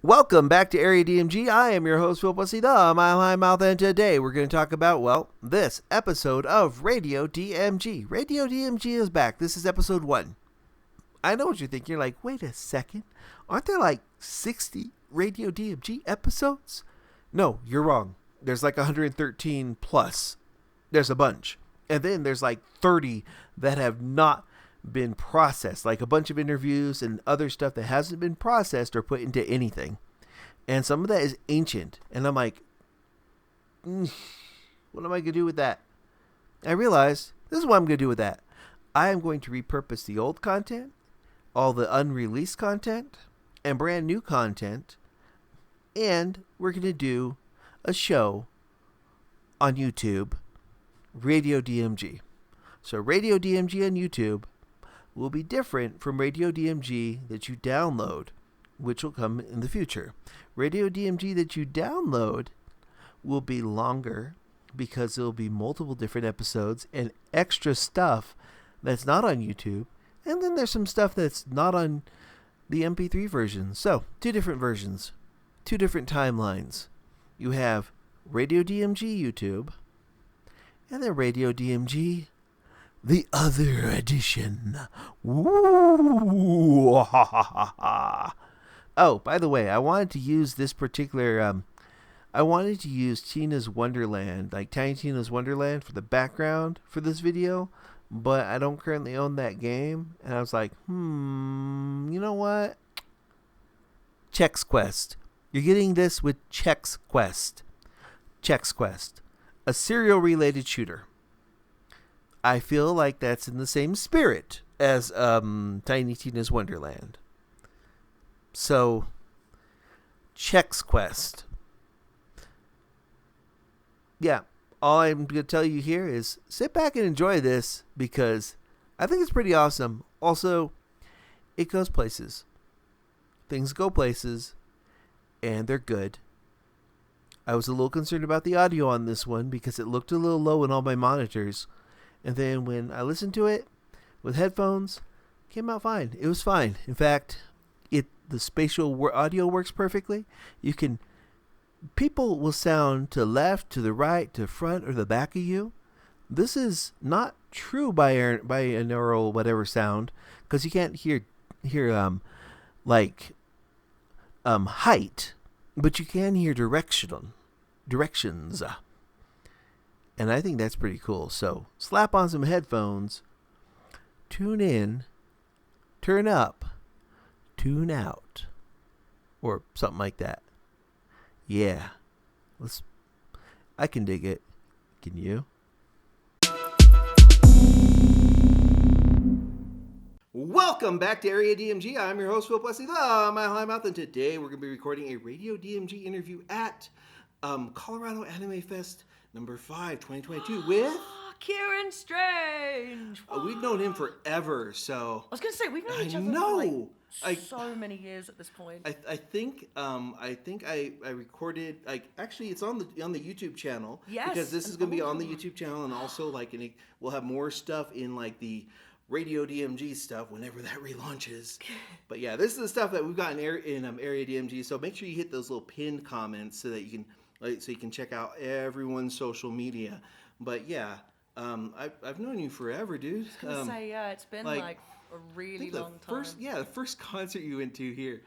Welcome back to Area DMG. I am your host, Phil Pussy, the Mile High Mouth, and today we're going to talk about, well, this episode of Radio DMG. Radio DMG is back. This is episode 1. I know what you think. You're like, wait a second. Aren't there like 60 Radio DMG episodes? No, you're wrong. There's like 113 plus. There's a bunch. And then there's like 30 that have not been processed, like a bunch of interviews and other stuff that hasn't been processed or put into anything. And some of that is ancient. And I'm like, what am I going to do with that? I realized this is what I'm going to do with that. I am going to repurpose the old content, all the unreleased content, and brand new content. And we're going to do a show on YouTube, Radio DMG. So Radio DMG on YouTube will be different from Radio DMG that you download, which will come in the future. Radio DMG that you download will be longer because there will be multiple different episodes and extra stuff that's not on YouTube. And then there's some stuff that's not on the MP3 version. So, 2 different versions, 2 different timelines. You have Radio DMG YouTube and then Radio DMG the other edition. Ooh, ha, ha, ha, ha. Oh, by the way, I wanted to use this particular, I wanted to use Tina's Wonderland, like Tiny Tina's Wonderland for the background for this video, but I don't currently own that game. And I was like, you know what? Chex Quest. You're getting this with Chex Quest. Chex Quest. A serial-related shooter. I feel like that's in the same spirit as Tiny Tina's Wonderland. So, Chex Quest. Yeah, all I'm going to tell you here is sit back and enjoy this because I think it's pretty awesome. Also, it goes places. Things go places, and they're good. I was a little concerned about the audio on this one because it looked a little low in all my monitors. And then when I listened to it with headphones, it came out fine. It was fine. In fact, the spatial audio works perfectly. People will sound to the left, to the right, to the front, or the back of you. This is not true binaural whatever sound because you can't hear height, but you can hear directions. And I think that's pretty cool. So slap on some headphones, tune in, turn up, tune out, or something like that. Yeah, I can dig it. Can you? Welcome back to Area DMG. I'm your host, Phil Plessy, the Mile High Mouth, and today we're going to be recording a Radio DMG interview at Colorado Anime Fest number 5, 2022 with Ciarán Strange. We've known him forever, so I was gonna say we've known each other for so many years at this point. I think I recorded actually it's on the YouTube channel. Yes, because this is gonna be on the YouTube channel, and also we'll have more stuff in the Radio DMG stuff whenever that relaunches. But yeah, this is the stuff that we've got in Area DMG. So make sure you hit those little pinned comments so that you can check out everyone's social media. But yeah, I've known you forever, dude. I was gonna say, yeah, it's been a really long time. The first concert you went to here.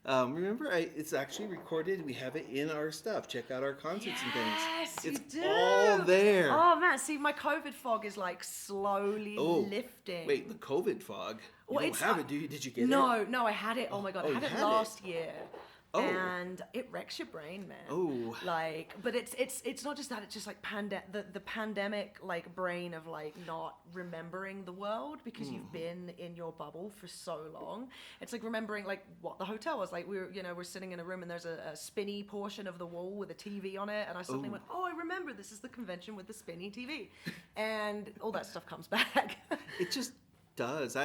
Remember, it's actually recorded. We have it in our stuff. Check out our concerts and things. Yes, it's you do. all there. Oh man, see, my COVID fog is slowly lifting. Wait, the COVID fog? You don't have it, do you? Did you get it? No, I had it. Oh my god, I had it last year. Oh. And it wrecks your brain, man. Oh. But it's not just that. It's just the pandemic brain of not remembering the world because you've been in your bubble for so long. It's remembering what the hotel was like. We're sitting in a room and there's a spinny portion of the wall with a TV on it, and I suddenly went, oh, I remember this is the convention with the spinny TV, and all that stuff comes back. It just does.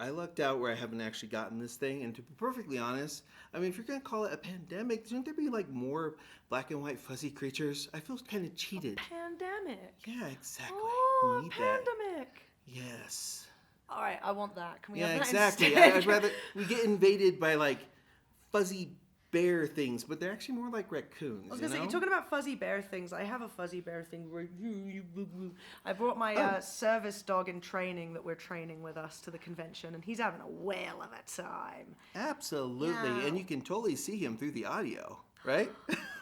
I lucked out where I haven't actually gotten this thing, and to be perfectly honest, I mean, if you're going to call it a pandemic, shouldn't there be more black and white fuzzy creatures? I feel kind of cheated. A pandemic. Yeah, exactly. Oh, we need pandemic. That. Yes. All right, I want that. Can we have that exactly. instead? I'd rather we get invaded by fuzzy bear things, but they're actually more like raccoons. I was gonna say, you're talking about fuzzy bear things. I have a fuzzy bear thing. I brought my service dog in training that we're training with us to the convention, and he's having a whale of a time. Absolutely, Yeah. and you can totally see him through the audio, right?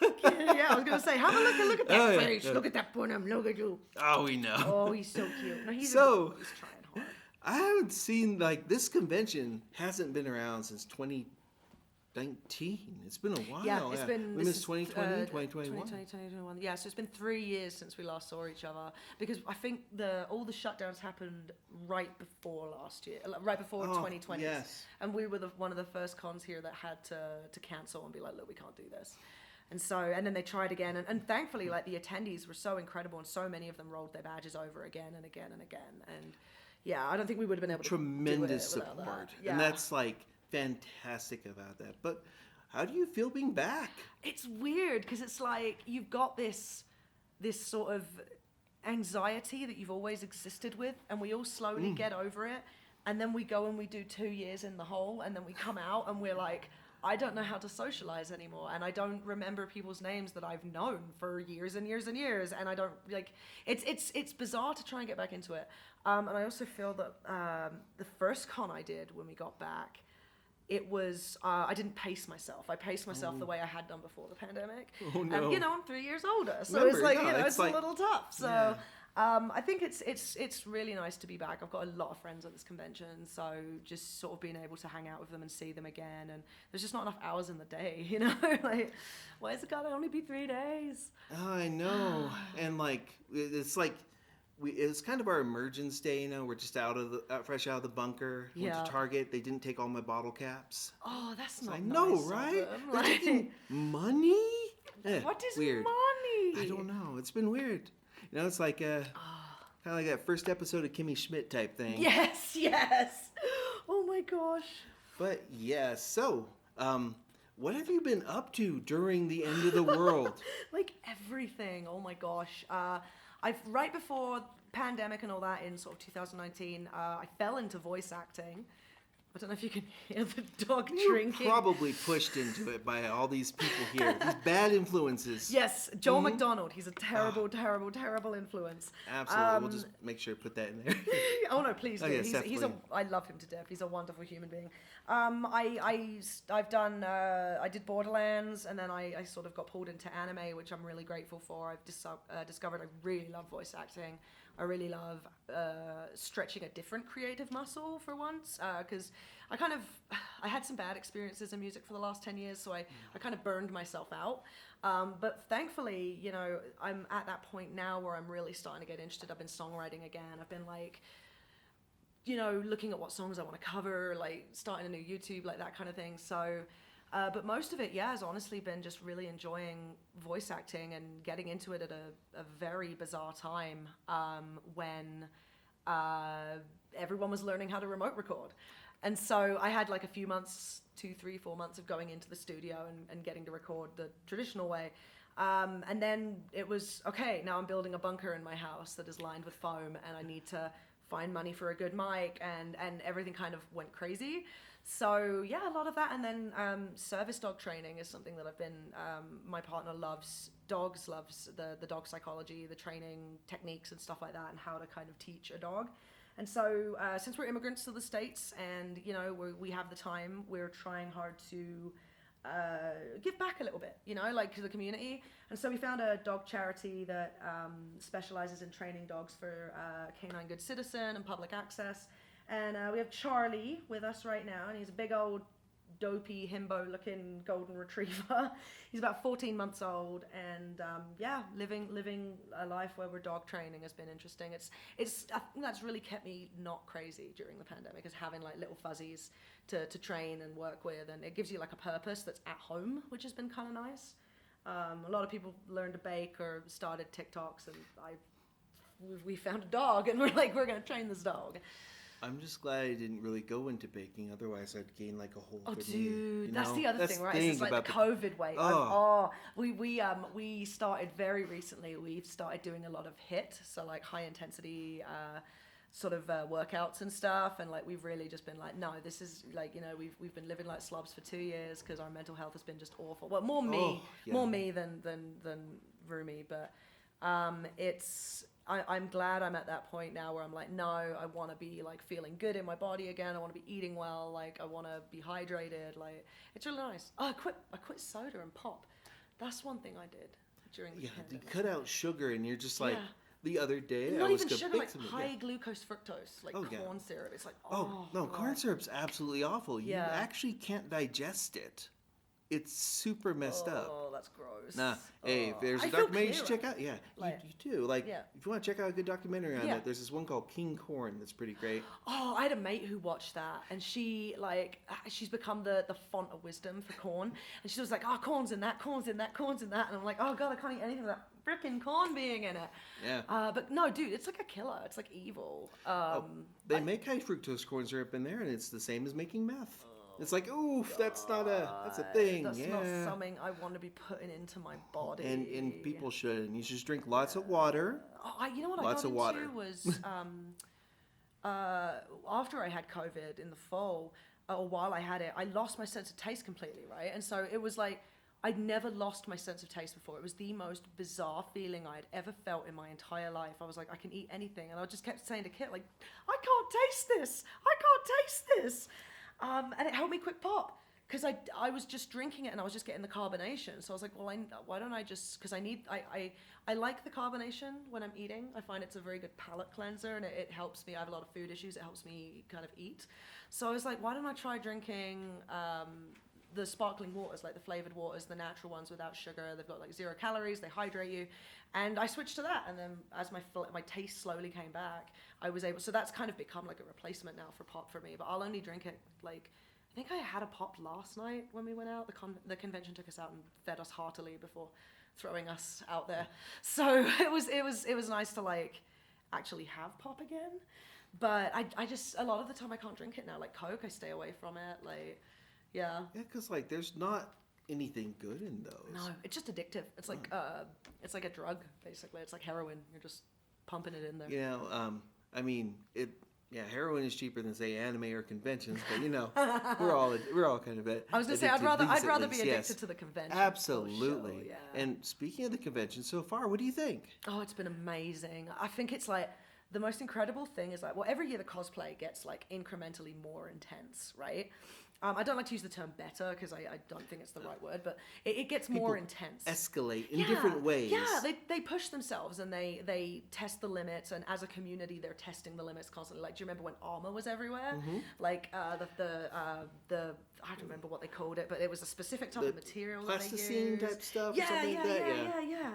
Yeah, I was gonna say, have a look at that Oh, yeah, face. yeah. Look at that Bunham. Look at you. Oh, we know. Oh, he's so cute. No, he's So- he's trying hard. I haven't seen, like, this convention hasn't been around since 2019. It's been a while. Yeah, it's been. We this missed is, 2020, 2021. 2021. Yeah, so it's been 3 years since we last saw each other because I think all the shutdowns happened right before last year, right before 2020. Yes. And we were one of the first cons here that had to cancel and be like, look, we can't do this. And then they tried again, and thankfully, like, the attendees were so incredible, and so many of them rolled their badges over again and again and again. And yeah, I don't think we would have been able to Tremendous do it without support. that. Yeah. And that's, like, fantastic about that. But how do you feel being back? It's weird because it's like you've got this sort of anxiety that you've always existed with, and we all slowly get over it, and then we go and we do 2 years in the hole, and then we come out and we're like, I don't know how to socialize anymore, and I don't remember people's names that I've known for years and years and years, and I don't, like, it's bizarre to try and get back into it. And I also feel that the first con I did when we got back, it was, I didn't pace myself. I paced myself the way I had done before the pandemic. Oh, no. And, I'm 3 years older, so Remember, it's like, no, it's like- a little tough. So Yeah. I think it's really nice to be back. I've got a lot of friends at this convention, so just sort of being able to hang out with them and see them again. And there's just not enough hours in the day, Like, why has it got to only be 3 days? Oh, I know. And, like, it's like, it's kind of our emergence day, We're just fresh out of the bunker. Went Yeah. to Target. They didn't take all my bottle caps. Oh, that's not I know, nice of right? them. They're Like, taking money? what is weird. money? I don't know. It's been weird. It's like kind of like that first episode of Kimmy Schmidt type thing. Yes. Oh my gosh. But yeah, so what have you been up to during the end of the world? Like everything. Oh my gosh. Right before pandemic and all that in sort of 2019, I fell into voice acting. I don't know if you can hear the dog You were drinking. probably pushed into it by all these people here, these bad influences. Yes, Joel McDonald. He's a terrible, terrible, terrible influence. Absolutely. We'll just make sure to put that in there. Oh no, please do. Oh, yes, he's a. definitely. I love him to death. He's a wonderful human being. I've done. I did Borderlands, and then I sort of got pulled into anime, which I'm really grateful for. I've discovered I really love voice acting. I really love stretching a different creative muscle for once, because I had some bad experiences in music for the last 10 years, so I kind of burned myself out. But thankfully, I'm at that point now where I'm really starting to get interested. I've been songwriting again. I've been like, looking at what songs I want to cover, like starting a new YouTube, like that kind of thing. So, but most of it, has honestly been just really enjoying voice acting and getting into it at a very bizarre time when everyone was learning how to remote record. And so I had like a few months, 2, 3, 4 months of going into the studio and getting to record the traditional way. And then it was, okay, now I'm building a bunker in my house that is lined with foam, and I need to find money for a good mic, and everything kind of went crazy. So a lot of that. And then service dog training is something that I've been, my partner loves dogs, loves the dog psychology, the training techniques and stuff like that, and how to kind of teach a dog. And so since we're immigrants to the States and, we have the time, we're trying hard to give back a little bit, like to the community. And so we found a dog charity that specializes in training dogs for Canine Good Citizen and public access. And we have Charlie with us right now, and he's a big old dopey himbo-looking golden retriever. He's about 14 months old, and living a life where we're dog training has been interesting. It's I think that's really kept me not crazy during the pandemic, is having like little fuzzies to train and work with, and it gives you like a purpose that's at home, which has been kind of nice. A lot of people learned to bake or started TikToks, and we found a dog, and we're like, we're gonna train this dog. I'm just glad I didn't really go into baking. Otherwise, I'd gain like a whole. Oh, good dude, knee, that's the other thing, right? It's like the COVID weight. Oh. We started very recently. We've started doing a lot of HIIT, so like high intensity sort of workouts and stuff, and like we've really just been like, no, this is like, you know, we've been living like slobs for 2 years because our mental health has been just awful. Well, more me than Rumi, but I'm glad I'm at that point now where I'm like, no, I want to be like feeling good in my body again. I want to be eating well. Like I want to be hydrated. Like it's really nice. Oh, I quit soda and pop. That's one thing I did during the pandemic. You cut out sugar, and you're just like. The other day, not I was even sugar, like something. high glucose fructose, like corn syrup. It's like, no, corn syrup's absolutely awful. You Yeah. actually can't digest it. It's super messed up. Oh, that's gross. Nah, hey, if there's I a feel documentary you should clearer. check out. Yeah, Like- you do. Like, Yeah. if you want to check out a good documentary on Yeah. it, there's this one called King Corn that's pretty great. Oh, I had a mate who watched that, and she's become the font of wisdom for corn, and she was like, oh, corn's in that, corn's in that, corn's in that, and I'm like, oh god, I can't eat anything without frickin' corn being in it. Yeah. But no, dude, it's like a killer. It's like evil. They make high fructose corn syrup in there, and it's the same as making meth. It's like, oof, that's a thing. That's yeah. not something I want to be putting into my body. And people should. And you should just drink lots of water. Oh, you know what Lots I of got water. into was after I had COVID in the fall, or while I had it, I lost my sense of taste completely, right? And so it was like I'd never lost my sense of taste before. It was the most bizarre feeling I'd ever felt in my entire life. I was like, I can eat anything, and I just kept saying to Kit, like, I can't taste this. I can't taste this. And it helped me quit pop because I was just drinking it and I was just getting the carbonation. So I was like, well, why don't I just, because I like the carbonation when I'm eating. I find it's a very good palate cleanser, and it helps me. I have a lot of food issues. It helps me kind of eat. So I was like, why don't I try drinking the sparkling waters, like the flavored waters, the natural ones without sugar. They've got like 0 calories, they hydrate you. And I switched to that, and then as my taste slowly came back, I was able, so that's kind of become like a replacement now for pop for me, but I'll only drink it like, I think I had a pop last night when we went out. The convention took us out and fed us heartily before throwing us out there. So it was nice to like actually have pop again. But I just, a lot of the time I can't drink it now. Like Coke, I stay away from it. Like, yeah. Yeah, because like there's not anything good in those. No, it's just addictive. It's like a drug basically. It's like heroin. You're just pumping it in there. You know, I mean, heroin is cheaper than say anime or conventions, but you know, we're all kind of I was gonna say I'd rather be addicted to the convention. Absolutely. For sure, yeah. And speaking of the convention so far, what do you think? Oh, it's been amazing. I think it's like the most incredible thing is like, well, every year the cosplay gets like incrementally more intense, right? I don't like to use the term better because I don't think it's the right word, but it gets more intense. Escalate in different ways. Yeah, they push themselves and they test the limits, and as a community, they're testing the limits constantly. Like, do you remember when armor was everywhere? Mm-hmm. Like the I don't remember what they called it, but it was a specific type of material that they plasticine used. type stuff. Yeah, or something yeah, like that. yeah.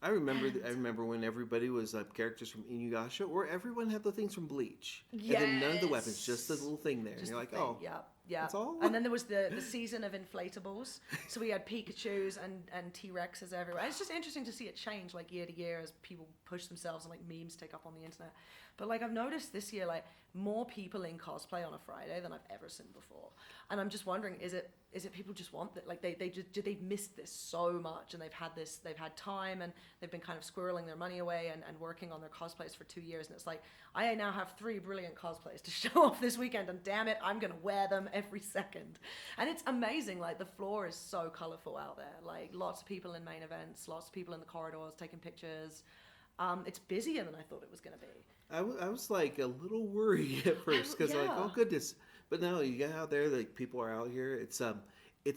I remember when everybody was characters from Inuyasha, or everyone had the things from Bleach, and then none of the weapons, just the little thing there. And you're like, oh, yeah. that's all. And then there was the season of inflatables, so we had Pikachu's and T-Rexes everywhere. It's just interesting to see it change like year to year as people push themselves and like memes take up on the internet. But like I've noticed this year, like more people in cosplay on a Friday than I've ever seen before. And I'm just wondering, is it people just want that? Like they've missed this so much, and they've had time, and they've been kind of squirreling their money away and working on their cosplays for 2 years. And it's like, I now have 3 brilliant cosplays to show off this weekend, and damn it, I'm gonna wear them every second. And it's amazing. Like the floor is so colorful out there. Like lots of people in main events, lots of people in the corridors taking pictures. It's busier than I thought it was gonna be. I was like a little worried at first because like, oh goodness, but no, you get out there, like people are out here. It's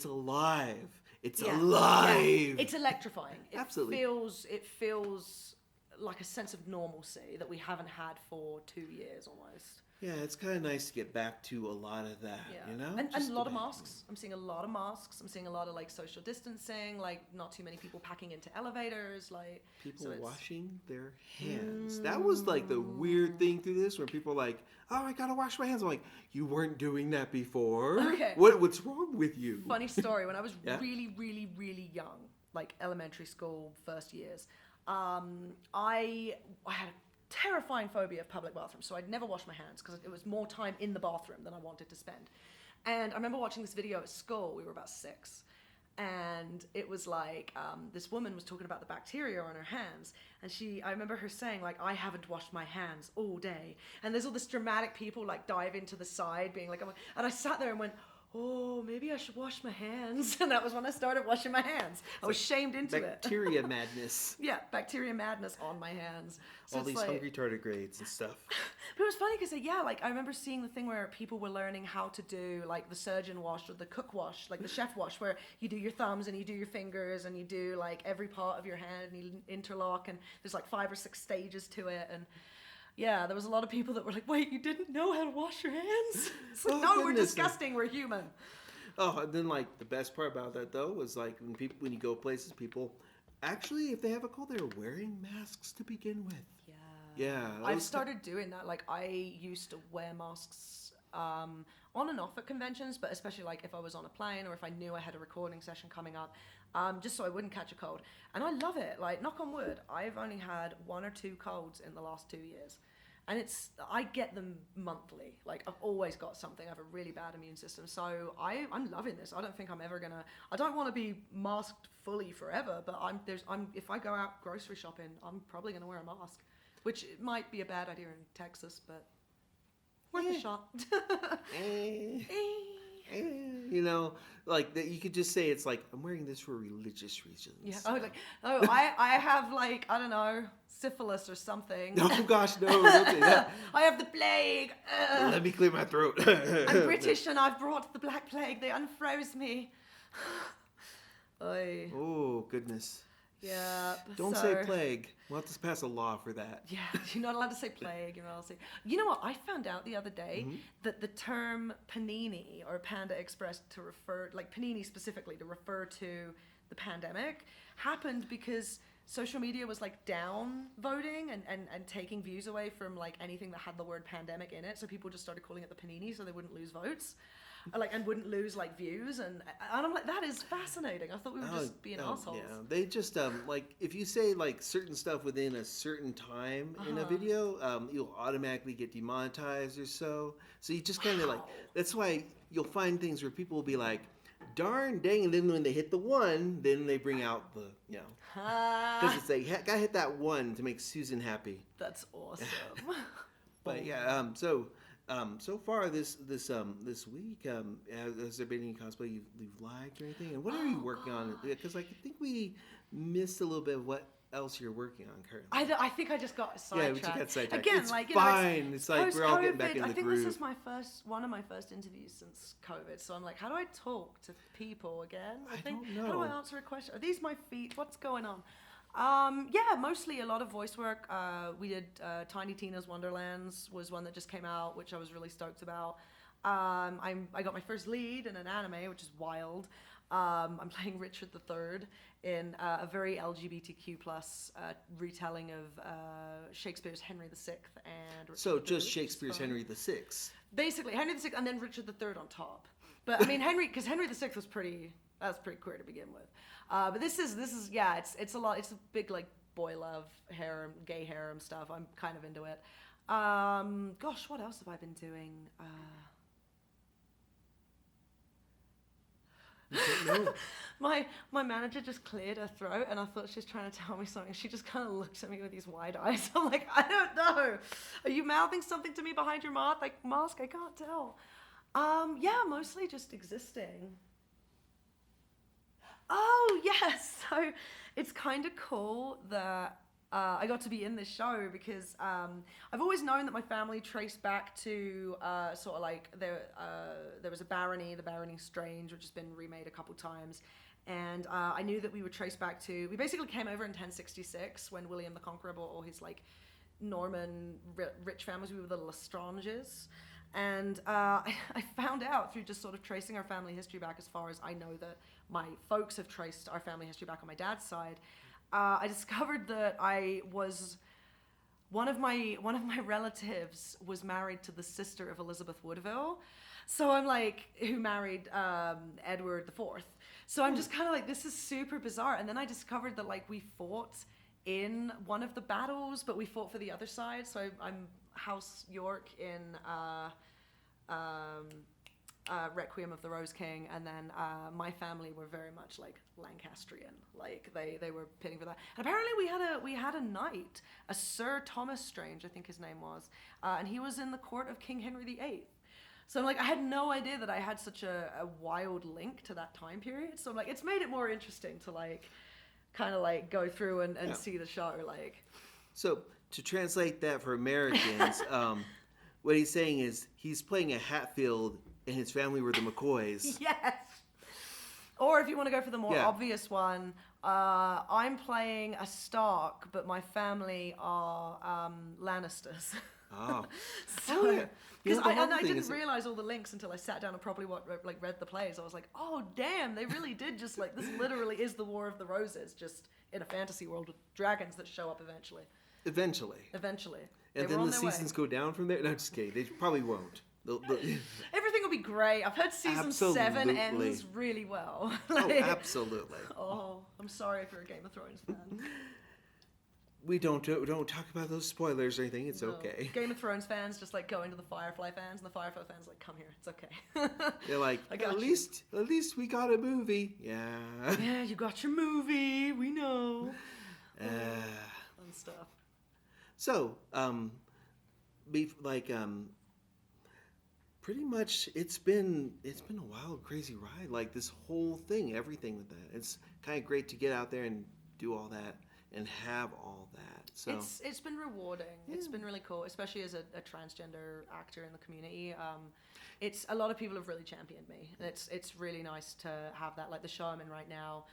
alive. It's alive. Yeah. It's electrifying. Absolutely. It feels like a sense of normalcy that we haven't had for 2 years almost. Yeah, it's kind of nice to get back to a lot of that, you know? And Just a lot of about. masks. I'm seeing a lot of masks. I'm seeing a lot of like social distancing, like not too many people packing into elevators, like People washing their hands. That was like the weird thing through this, where people are like, oh, I gotta wash my hands. I'm like, you weren't doing that before. Okay. What's wrong with you? Funny story. When I was Yeah? really, really, really young, like elementary school, first years, I had a terrifying phobia of public bathrooms, so I'd never wash my hands because it was more time in the bathroom than I wanted to spend. And I remember watching this video at school. We were about 6, And it was like this woman was talking about the bacteria on her hands, and I remember her saying like, I haven't washed my hands all day, and there's all this dramatic people like dive into the side being like, and I sat there and went, oh, maybe I should wash my hands. And that was when I started washing my hands. I was shamed into bacteria madness. Yeah, bacteria madness on my hands. So all these like, hungry tardigrades and stuff. But it was funny because, like, I remember seeing the thing where people were learning how to do, like, the surgeon wash or the cook wash, like the chef wash, where you do your thumbs and you do your fingers and you do, like, every part of your hand and you interlock, and there's, like, 5 or 6 stages to it. And yeah, there was a lot of people that were like, wait, you didn't know how to wash your hands? It's like, no, we're disgusting, we're human. Oh, and then, like, the best part about that, though, was, like, when you go places, people, actually, if they have a cold, they're wearing masks to begin with. Yeah. I've started doing that. Like, I used to wear masks on and off at conventions, but especially, like, if I was on a plane or if I knew I had a recording session coming up, just so I wouldn't catch a cold. And I love it. Like, knock on wood, I've only had 1 or 2 colds in the last 2 years. And I get them monthly. Like, I've always got something. I have a really bad immune system. So I'm loving this. I don't think I'm ever gonna, I don't want to be masked fully forever, but if I go out grocery shopping, I'm probably gonna wear a mask, which might be a bad idea in Texas, but worth a shot. You know, like you could just say it's like, I'm wearing this for religious reasons. Yeah. I have, like, I don't know, syphilis or something. Oh gosh, no, don't say that. I have the plague. Let me clear my throat. I'm British and I've brought the Black Plague. They unfroze me. Oy. Oh goodness. Yeah. Don't say plague. We'll have to pass a law for that. Yeah, you're not allowed to say plague. You're not allowed to say. You know what? I found out the other day that the term panini or Panda Express panini specifically to refer to the pandemic happened because social media was like down voting and taking views away from like anything that had the word pandemic in it. So people just started calling it the panini so they wouldn't lose votes. And wouldn't lose like views, and I'm like, that is fascinating. I thought we were just being assholes. Yeah, they just like if you say like certain stuff within a certain time in a video, you'll automatically get demonetized or so. So you just kind of like, that's why you'll find things where people will be like, darn dang, and then when they hit the 1, then they bring out the because it's like, gotta hit that 1 to make Susan happy. That's awesome. But yeah, so far this week, has there been any cosplay you've liked or anything? And what are you working on? Because I think we missed a little bit of what else you're working on currently. I think I just got sidetracked. Yeah, we just got sidetracked. Again, it's like, fine. It's like we're all getting back in the groove. I think this is one of my first interviews since COVID. So I'm like, how do I talk to people again? I don't know. How do I answer a question? Are these my feet? What's going on? Mostly a lot of voice work. We did Tiny Tina's Wonderlands was one that just came out, which I was really stoked about. I got my first lead in an anime, which is wild. I'm playing Richard III in a very LGBTQ plus retelling of Shakespeare's Henry VI and Richard so just III, Shakespeare's Henry VI. Basically, Henry VI and then Richard III on top. But I mean, Henry VI was pretty queer to begin with. But this is it's a lot. It's a big like boy love harem, gay harem stuff. I'm kind of into it. Gosh, what else have I been doing? My manager just cleared her throat, and I thought she was trying to tell me something. She just kind of looked at me with these wide eyes. I'm like, I don't know. Are you mouthing something to me behind your mask? I can't tell. Mostly just existing. Oh, yes. So it's kind of cool that I got to be in this show because I've always known that my family traced back to sort of like there was a barony, the Ciarán Strange, which has been remade a couple times. And I knew that we would trace back to, we basically came over in 1066 when William the Conqueror brought all his like Norman rich families. We were the Lestranges. And I found out through just sort of tracing our family history back as far as I know that my folks have traced our family history back on my dad's side. I discovered that one of my relatives was married to the sister of Elizabeth Woodville. So I'm like, who married Edward IV. So I'm just kind of like, this is super bizarre. And then I discovered that like we fought in one of the battles, but we fought for the other side. So I'm House York in Requiem of the Rose King, and then my family were very much like Lancastrian, like they were pitting for that. And apparently we had a knight, a Sir Thomas Strange, I think his name was, and he was in the court of King Henry VIII. So I'm like, I had no idea that I had such a wild link to that time period. So I'm like, it's made it more interesting to like kind of like go through and see the show. Like, so to translate that for Americans, what he's saying is he's playing a Hatfield and his family were the McCoys. Yes. Or if you want to go for the more obvious one, I'm playing a Stark, but my family are Lannisters. Oh. So, yeah. Because I didn't realize all the links until I sat down and properly read the plays. I was like, oh damn, they really did just like, this literally is the War of the Roses, just in a fantasy world with dragons that show up eventually. Eventually. And then the seasons go down from there? No, just kidding. They probably won't. Everything will be great. I've heard season 7 ends really well. Like, oh, absolutely. Oh, I'm sorry if you're a Game of Thrones fan. We don't talk about those spoilers or anything. It's okay. Game of Thrones fans just like going to the Firefly fans, and the Firefly fans like, come here, it's okay. They're like, at least we got a movie. Yeah. Yeah, you got your movie. We know. And stuff. So, pretty much it's been a wild, crazy ride. Like this whole thing, everything with that. It's kind of great to get out there and do all that. And have all that. So it's been rewarding. Yeah. It's been really cool, especially as a transgender actor in the community. It's a lot of people have really championed me. And it's really nice to have that. Like the show I'm in right now,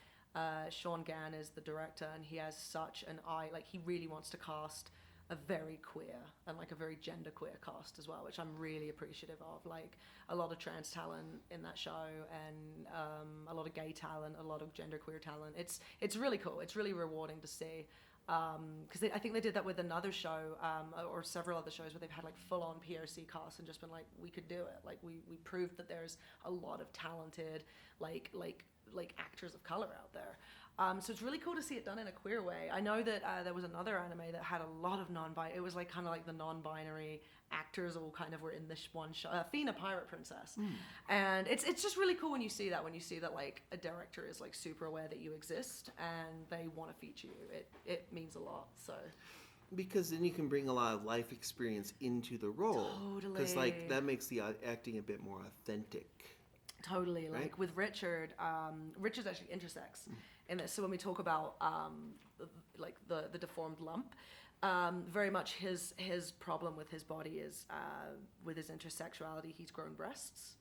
Sean Gann is the director, and he has such an eye. Like he really wants to cast a very queer and like a very genderqueer cast as well, which I'm really appreciative of. Like a lot of trans talent in that show, and a lot of gay talent, a lot of genderqueer talent. It's really cool. It's really rewarding to see. Because I think they did that with another show, or several other shows where they've had like full-on POC casts and just been like, we could do it. Like we proved that there's a lot of talented like actors of color out there. So it's really cool to see it done in a queer way. I know that there was another anime that had a lot of non-binary. It was like kind of like the non-binary actors all kind of were in this one show. Athena, Pirate Princess, and it's just really cool when you see that like a director is like super aware that you exist and they want to feature you. It means a lot. So. Because then you can bring a lot of life experience into the role. Totally. Because like that makes the acting a bit more authentic. Totally. Like right? with Richard, Richard's actually intersex in this. So when we talk about like the deformed lump, very much his problem with his body is with his intersexuality. He's grown breasts.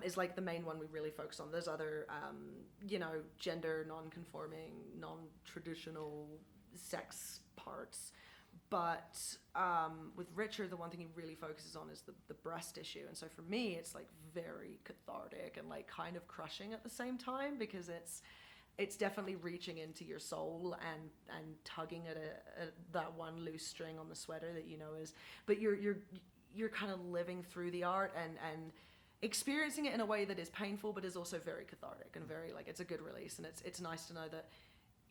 Is like the main one we really focus on. There's other gender non-conforming, non-traditional sex parts. But with Richard, the one thing he really focuses on is the breast issue. And so for me, it's like very cathartic and like kind of crushing at the same time, because it's definitely reaching into your soul and tugging at that one loose string on the sweater that you know is. But you're kind of living through the art and experiencing it in a way that is painful, but is also very cathartic and very like it's a good release. And it's nice to know that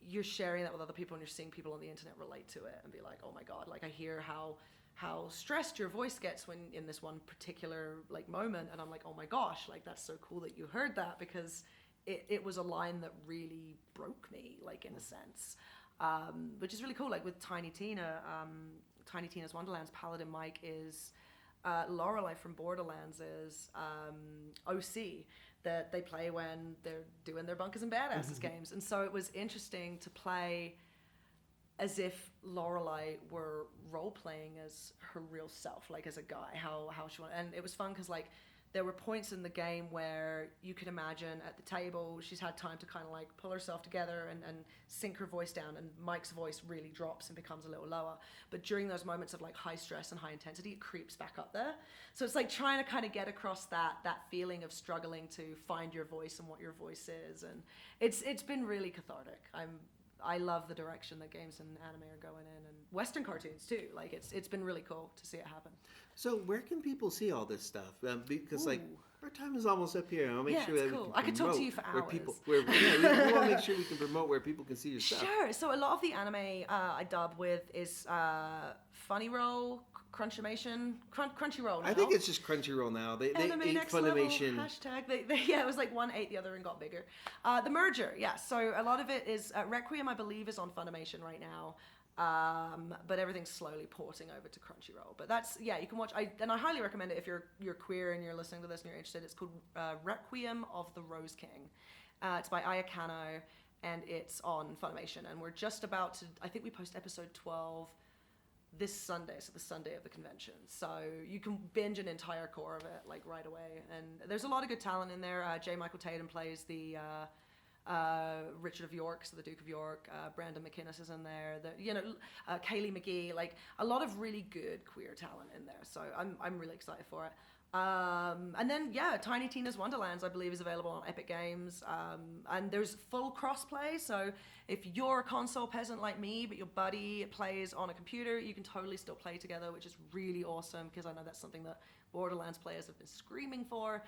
you're sharing that with other people and you're seeing people on the internet relate to it and be like, oh my God, like I hear how stressed your voice gets when in this one particular like moment. And I'm like, oh my gosh, like that's so cool that you heard that, because it was a line that really broke me, like in a sense, which is really cool. Like with Tiny Tina's Wonderlands, Paladin Mike is Lorelei from Borderlands is OC that they play when they're doing their Bunkers and Badasses games. And so it was interesting to play as if Lorelei were role-playing as her real self, like as a guy, how she wanted. And it was fun because like there were points in the game where you could imagine at the table she's had time to kind of like pull herself together and sink her voice down, and Mike's voice really drops and becomes a little lower. But during those moments of like high stress and high intensity, it creeps back up there. So it's like trying to kind of get across that feeling of struggling to find your voice and what your voice is. And it's been really cathartic. I love the direction that games and anime are going in, and Western cartoons too. Like it's been really cool to see it happen. So where can people see all this stuff? Because like Ooh. our time is almost up here. I'll make Yeah, sure it's that cool. we I can could talk to you promote for where hours. people. We want to make sure we can promote where people can see your stuff. Sure. So a lot of the anime I dub with is Funny Roll, Crunchyroll. Now. I think it's just Crunchyroll now. They Anime ate next Funimation. level, hashtag. Yeah, it was like one ate the other and got bigger. The merger, yeah. So a lot of it is Requiem, I believe, is on Funimation right now. But everything's slowly porting over to Crunchyroll. But that's, yeah, you can watch. I highly recommend it if you're queer and you're listening to this and you're interested. It's called Requiem of the Rose King. It's by Aya Kano, and it's on Funimation. And we're just about to, I think we post episode 12 this Sunday, so the Sunday of the convention. So you can binge an entire core of it like right away. And there's a lot of good talent in there. J. Michael Tatum plays the Richard of York, so the Duke of York. Brandon McInnes is in there. Kaylee McGee. Like a lot of really good queer talent in there. So I'm really excited for it. And then yeah, Tiny Tina's Wonderlands I believe is available on Epic Games. And there's full crossplay. So if you're a console peasant like me, but your buddy plays on a computer, you can totally still play together, which is really awesome because I know that's something that Borderlands players have been screaming for.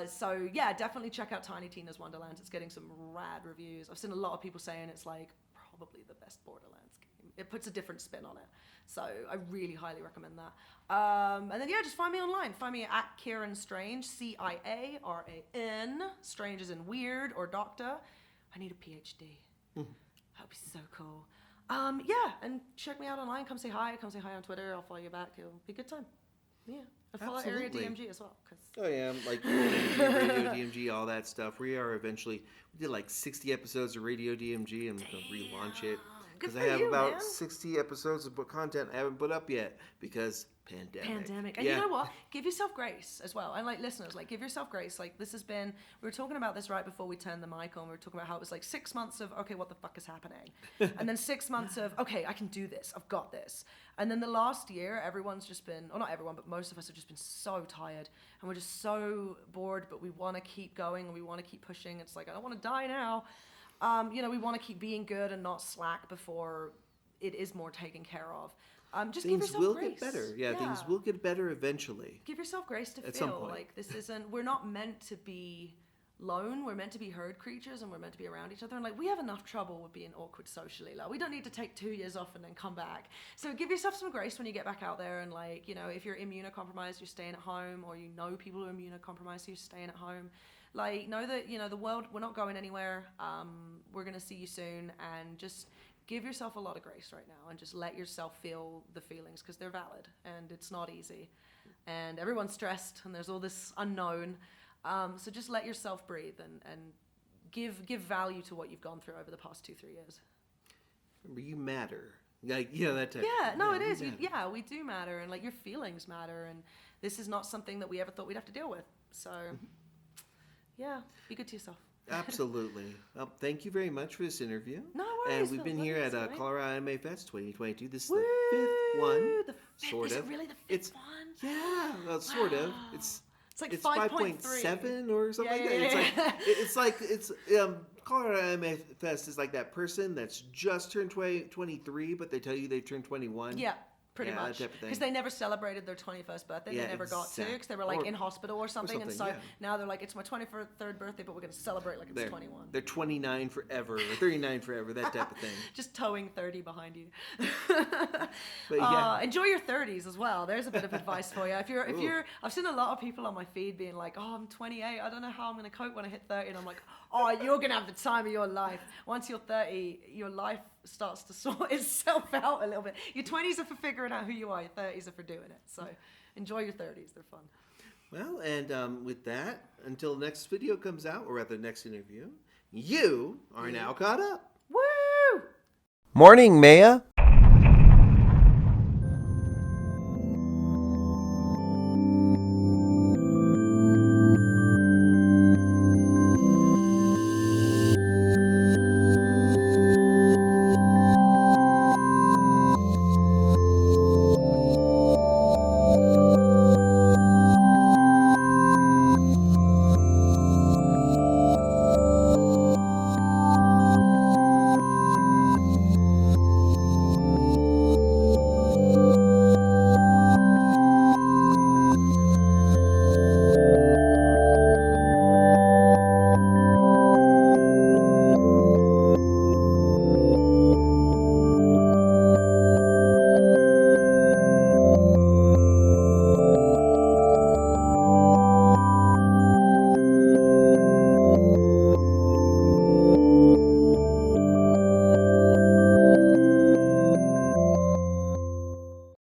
So yeah, definitely check out Tiny Tina's Wonderlands. It's getting some rad reviews. I've seen a lot of people saying it's like probably the best Borderlands game. It puts a different spin on it. So I really highly recommend that. And then yeah, just find me online. Find me at Ciarán Strange, Ciaran. Strange as in weird or doctor. I need a PhD. That'd be so cool. Yeah, and check me out online. Come say hi on Twitter. I'll follow you back. It'll be a good time. Yeah. I follow Area Absolutely. DMG as well. Oh yeah, like Radio DMG, all that stuff. We did like 60 episodes of Radio DMG, and we're gonna relaunch it because I have about 60 episodes of content I haven't put up yet because pandemic. And you know what? Give yourself grace as well. And like listeners, like give yourself grace. Like this has been, we were talking about this right before we turned the mic on. We were talking about how it was like 6 months of, okay, what the fuck is happening? And then 6 months of, okay, I can do this. I've got this. And then the last year, everyone's just been, or not everyone, but most of us have just been so tired. And we're just so bored, but we want to keep going and we want to keep pushing. It's like, I don't want to die now. We want to keep being good and not slack before it is more taken care of. Just give yourself grace. Things will get better. Yeah, things will get better eventually. Give yourself grace to at some feel point. like this isn't, we're not meant to be lone. We're meant to be herd creatures and we're meant to be around each other. And like, we have enough trouble with being awkward socially. Like, we don't need to take 2 years off and then come back. So give yourself some grace when you get back out there. And like, if you're immunocompromised, you're staying at home, or you know people who are immunocompromised, so you're staying at home. Like, know that, the world, we're not going anywhere. We're going to see you soon, and just give yourself a lot of grace right now and just let yourself feel the feelings because they're valid and it's not easy. And everyone's stressed and there's all this unknown. So just let yourself breathe and give value to what you've gone through over the past 2-3 years. Remember, you matter. Like, that type. Yeah, no, it is. We do matter, and like your feelings matter, and this is not something that we ever thought we'd have to deal with. So, yeah, be good to yourself. Absolutely. Well, thank you very much for this interview. No worries. And we've been here at Colorado Anime Fest 2022. This is the fifth one. Sort is of. It really the fifth one? Yeah, well, sort of. It's like 5.7 or something like that. It's Colorado Anime Fest is like that person that's just turned 23, but they tell you they've turned 21. Yeah. Pretty much, that type of thing. because they never celebrated their 21st birthday. They never got to, because they were like in hospital or something. And so now they're like, it's my 23rd birthday, but we're going to celebrate like it's 21. They're 29 forever, or 39 forever, that type of thing. Just towing 30 behind you. But enjoy your 30s as well. There's a bit of advice for you. If you're, I've seen a lot of people on my feed being like, oh, I'm 28. I don't know how I'm going to cope when I hit 30. And I'm like, oh, you're going to have the time of your life. Once you're 30, your life starts to sort itself out a little bit. Your 20s are for figuring out who you are. Your 30s are for doing it. So enjoy your 30s. They're fun. Well, and with that, until the next video comes out, or rather next interview, you are now caught up. Woo! Morning, Maya.